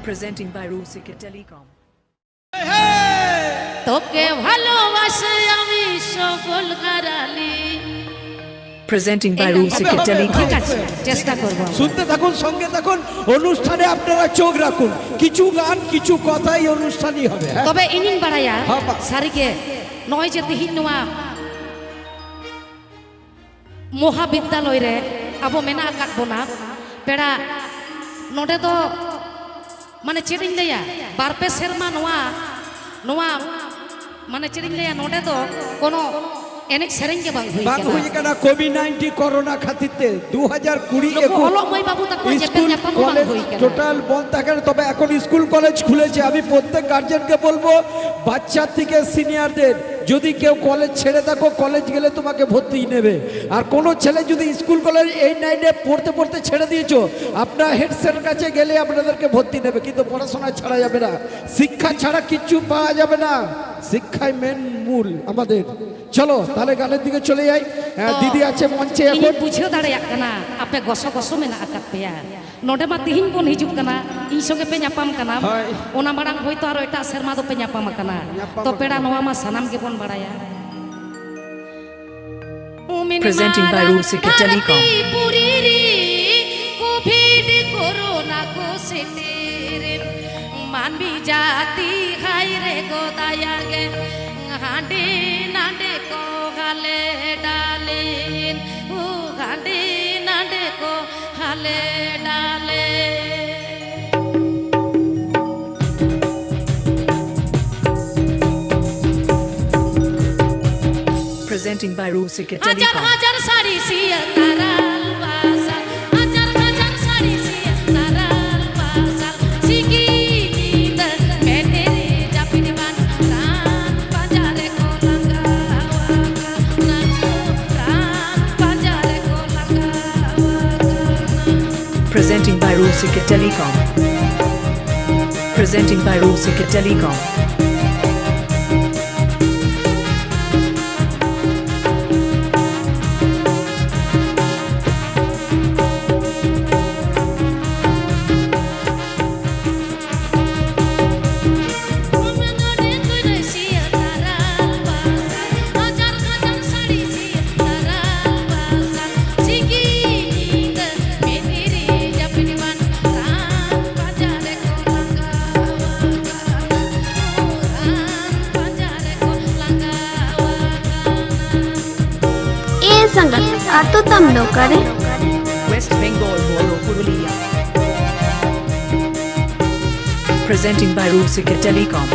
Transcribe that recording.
Presenting by Rusika Telecom. তোকে ভালোবাসে আমি সকল হারালি। Presenting by Rusika Telecom. ঠিক আছে, চেষ্টা করব। শুনতে থাকুন, সঙ্গে থাকুন, অনুষ্ঠানে আপনারা চোখ রাখুন। কিছু গান কিছু কথাই অনুষ্ঠানই হবে। তবে ইনিন বাড়াইয়া হ্যাঁ, বা। সারিকে নয় যে তিহিন নোয়া মহাবিদ্যালয় রে আবো মেনা কাটবো না পেড়া নোডে তো মানে চেরিং দেয়া বারপে সেরমা নোয়া নোয়া মানে চেরিং দেয়া নোডে তো কোনো এনে সেরেং কে বাং হই বাং হই কেনা কোভিড-19 করোনা খাতিরতে 2020 অলময় বাবু তাকো যেতে স্কুল জাপান বাং কলেজ হই কেনা টোটাল বন্ধ থাকে। তবে এখন স্কুল কলেজ খুলেছে। আমি প্রত্যেক গার্জেনকে বলবো, বাচ্চা থেকে সিনিয়রদের যদি কেউ কলেজ ছেড়ে থাকো, কলেজ গেলে তোমাকে ভর্তি নেবে। আর কোনো ছেলে যদি স্কুল কলেজ 8-9 পড়তে পড়তে ছেড়ে দিয়েছো, আপনার হেড স্যারের কাছে গেলে আপনাদেরকে ভর্তি নেবে। কিন্তু পড়াশোনা ছাড়া যাবে না, শিক্ষা ছাড়া কিচ্ছু পাওয়া যাবে না। শিক্ষাই মেন মূল আমাদের। চলো তাহলে গানের দিকে চলে যাই। দিদি আছে মঞ্চে ইনি এখন। বুঝিও দাঁড়ায় কানা আপে গসো গসো মেনা আকাত পেয়া নোডে মা তিহিন কোন হিজুক কানা ᱤᱧ ᱥᱚᱸᱜᱮ ᱯᱮ ᱧᱟᱯᱟᱢ ᱠᱟᱱᱟ ᱚᱱᱟ ᱢᱟᱲᱟᱝ ᱦᱚᱭᱛᱚ ᱟᱨᱚ ᱮᱴᱟᱜ ᱥᱮᱨᱢᱟ ᱫᱚ ᱯᱮ ᱧᱟᱯᱟᱢ ᱟᱠᱟᱱᱟ ᱛᱚ ᱯᱮᱲᱟ ᱱᱚᱣᱟ ᱢᱟ ᱥᱟᱱᱟᱢ ᱜᱮᱵᱚᱱ ᱵᱟᱲᱟᱭᱟ Presenting by Rusika Telecom. পুরীরি কোভিড করোনা কো সেটেরে মানবি জাতি হাই রে গো দায়াগে হাঁডে নাডে কো গালে ডালেন ও হাঁডে নাডে কো হালে ডালে Presenting by Rusika হাজার Telecom. হাজার শাড়ি সিয়া তারাল বাসাল হাজার হাজার শাড়ি সিয়া তারাল বাসাল সিকি নিদ মেটেরে জাপিনি বান প্রাণ বাজারে কো লাগাওয়া নাচো প্রাণ বাজারে কো লাগাওয়া Presenting by Rusika Telecom. Presenting by Rusika Telecom. संगत आतो तम लो करे West Bengal Boro Purulia. Presenting by Rusika Telecom.